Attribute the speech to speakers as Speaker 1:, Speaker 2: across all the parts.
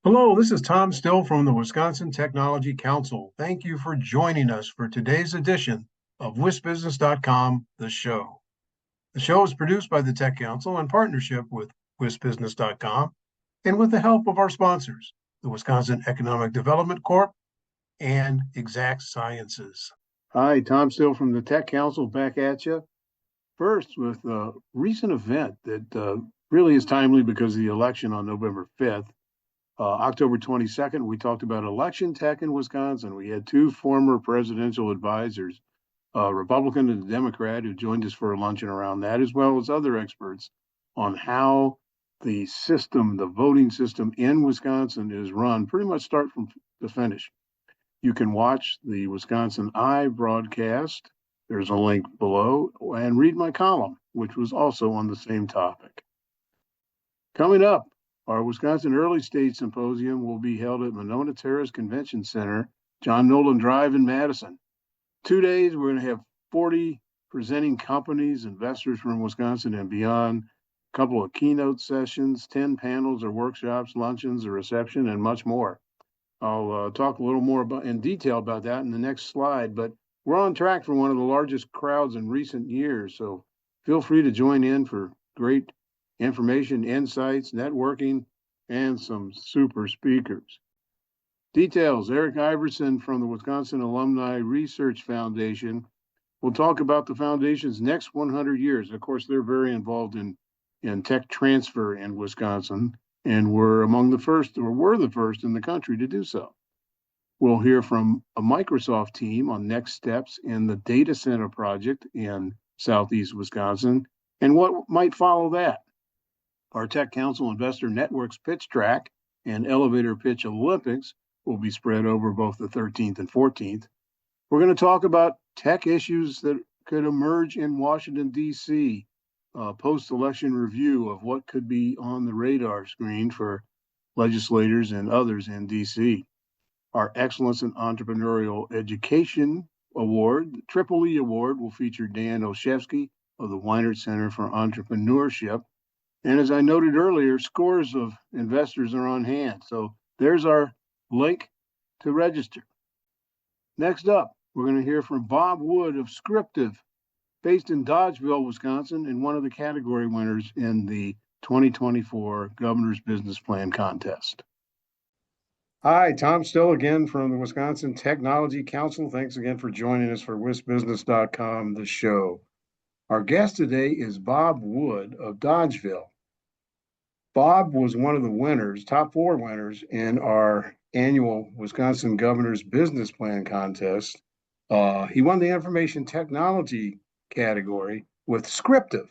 Speaker 1: Hello, this is Tom Still from the Wisconsin Technology Council. Thank you for joining us for today's edition of WisBusiness.com, the show. The show is produced by the Tech Council in partnership with WisBusiness.com and with the help of our sponsors, the Wisconsin Economic Development Corp and Exact Sciences. Hi, Tom Still from the Tech Council back at you. First, with a recent event that really is timely because of the election on November 5th. October 22nd, we talked about election tech in Wisconsin. We had two former presidential advisors, a Republican and a Democrat, who joined us for a luncheon around that, as well as other experts on how the system, the voting system in Wisconsin is run, pretty much start from the finish. You can watch the Wisconsin Eye broadcast. There's a link below, and read my column, which was also on the same topic. Coming up, our Wisconsin Early Stage Symposium will be held at Monona Terrace Convention Center, John Nolan Drive in Madison. 2 days, we're going to have 40 presenting companies, investors from Wisconsin and beyond, a couple of keynote sessions, 10 panels or workshops, luncheons, a reception, and much more. I'll talk a little more in detail about that in the next slide, but we're on track for one of the largest crowds in recent years, so feel free to join in for great information, insights, networking, and some super speakers. Details, Eric Iverson from the Wisconsin Alumni Research Foundation will talk about the foundation's next 100 years. Of course, they're very involved in tech transfer in Wisconsin, and we're among the first, or were the first in the country to do so. We'll hear from a Microsoft team on next steps in the data center project in Southeast Wisconsin and what might follow that. Our Tech Council Investor Network's pitch track and elevator pitch Olympics will be spread over both the 13th and 14th. We're going to talk about tech issues that could emerge in Washington, D.C., post-election review of what could be on the radar screen for legislators and others in D.C. Our Excellence in Entrepreneurial Education Award, the Triple E Award, will feature Dan Olszewski of the Weinert Center for Entrepreneurship. And as I noted earlier, scores of investors are on hand. So there's our link to register. Next up, we're going to hear from Bob Wood of Scriptive, based in Dodgeville, Wisconsin, and one of the category winners in the 2024 Governor's Business Plan Contest. Hi, Tom Still again from the Wisconsin Technology Council. Thanks again for joining us for WisBusiness.com, the show. Our guest today is Bob Wood of Dodgeville. Bob was one of the winners, top 4 winners in our annual Wisconsin Governor's Business Plan Contest. He won the information technology category with Scriptive,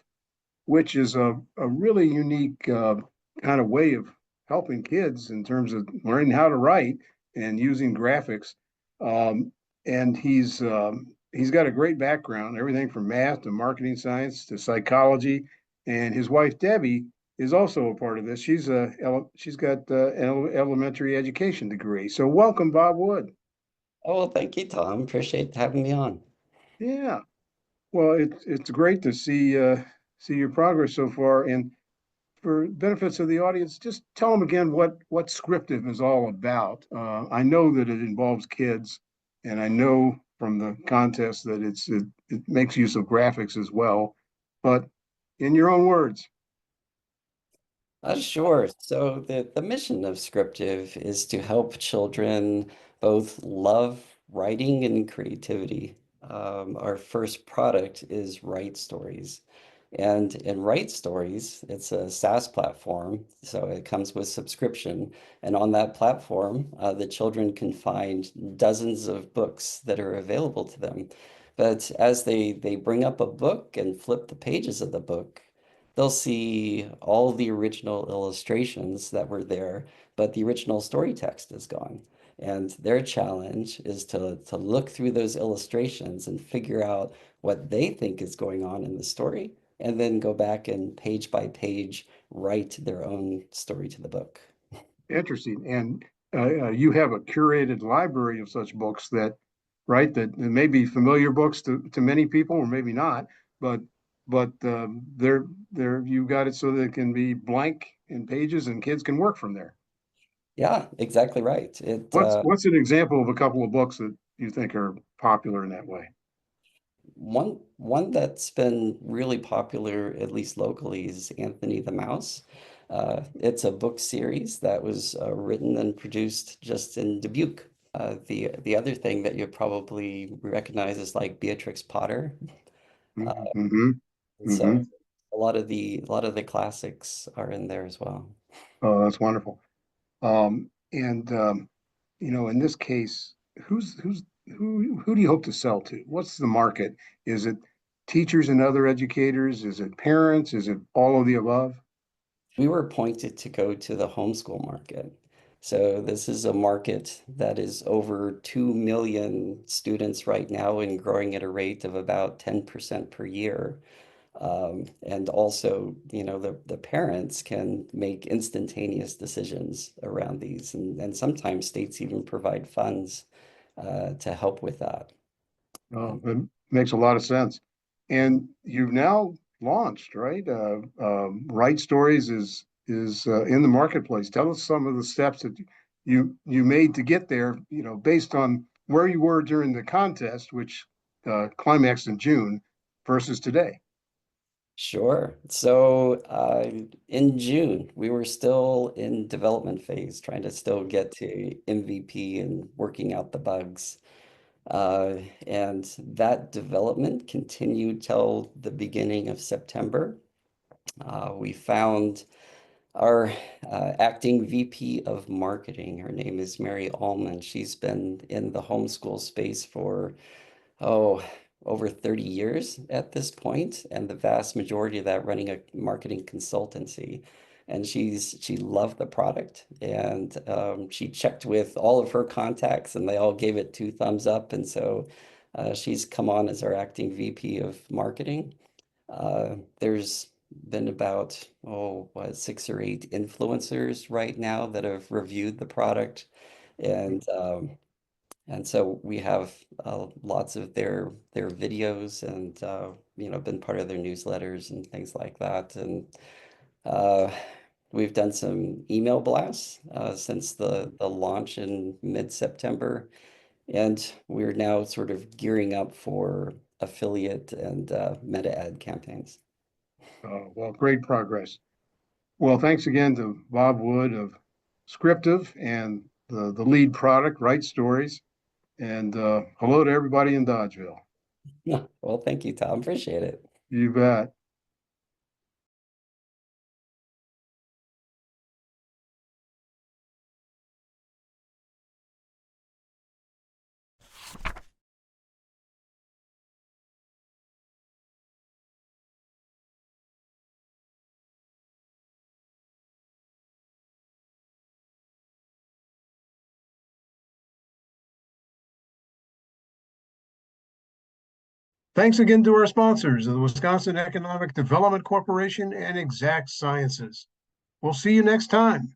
Speaker 1: which is a really unique kind of way of helping kids in terms of learning how to write and using graphics. And he's got a great background, everything from math to marketing science to psychology. And his wife, Debbie, is also a part of this. She's got an elementary education degree. So welcome, Bob Wood.
Speaker 2: Oh, well, thank you, Tom. Appreciate having me on.
Speaker 1: Yeah. Well, it's great to see your progress so far. And for benefits of the audience, just tell them again what Scriptive is all about. I know that it involves kids, and I know from the contest that it makes use of graphics as well. But in your own words.
Speaker 2: Sure. So the mission of Scriptive is to help children both love writing and creativity. Our first product is Write Stories. And in Write Stories, it's a SaaS platform, so it comes with subscription. And on that platform, the children can find dozens of books that are available to them. But as they bring up a book and flip the pages of the book, they'll see all the original illustrations that were there, but the original story text is gone. And their challenge is to look through those illustrations and figure out what they think is going on in the story, and then go back and page by page write their own story to the book.
Speaker 1: Interesting. And you have a curated library of such books that, right, that may be familiar books to many people, or maybe not, but they're you got it so that it can be blank in pages and kids can work from there.
Speaker 2: Yeah, exactly right. It
Speaker 1: What's an example of a couple of books that you think are popular in that way?
Speaker 2: one that's been really popular, at least locally, is Anthony the Mouse. It's a book series that was written and produced just in Dubuque. The other thing that you probably recognize is like Beatrix Potter. Uh,
Speaker 1: Mm-hmm.
Speaker 2: and so
Speaker 1: Mm-hmm.
Speaker 2: a lot of the classics are in there as well.
Speaker 1: Oh, that's wonderful. And in this case, who do you hope to sell to? What's the market? Is it teachers and other educators? Is it parents? Is it all of the above?
Speaker 2: We were appointed to go to the homeschool market. So this is a market that is over 2 million students right now and growing at a rate of about 10% per year. And also, the parents can make instantaneous decisions around these. And sometimes states even provide funds to help with that.
Speaker 1: It makes a lot of sense. And you've now launched, right? Right Stories is in the marketplace. Tell us some of the steps that you made to get there. Based on where you were during the contest, which climaxed in June, versus today.
Speaker 2: Sure. So in June, we were still in development phase, trying to still get to MVP and working out the bugs. And that development continued till the beginning of September. We found our acting VP of marketing. Her name is Mary Allman. She's been in the homeschool space for oh, over 30 years at this point, and the vast majority of that running a marketing consultancy. And she loved the product, and she checked with all of her contacts, and they all gave it two thumbs up. And so she's come on as our acting VP of marketing. There's been about, what, 6 or 8 influencers right now that have reviewed the product. And so we have lots of their videos and been part of their newsletters and things like that. And uh, we've done some email blasts since the launch in mid-September, and we're now sort of gearing up for affiliate and meta ad campaigns.
Speaker 1: Well, great progress. Well, thanks again to Bob Wood of Scriptive and the lead product, Right Stories. And hello to everybody in Dodgeville.
Speaker 2: Well, thank you, Tom. Appreciate it.
Speaker 1: You bet. Thanks again to our sponsors, the Wisconsin Economic Development Corporation and Exact Sciences. We'll see you next time.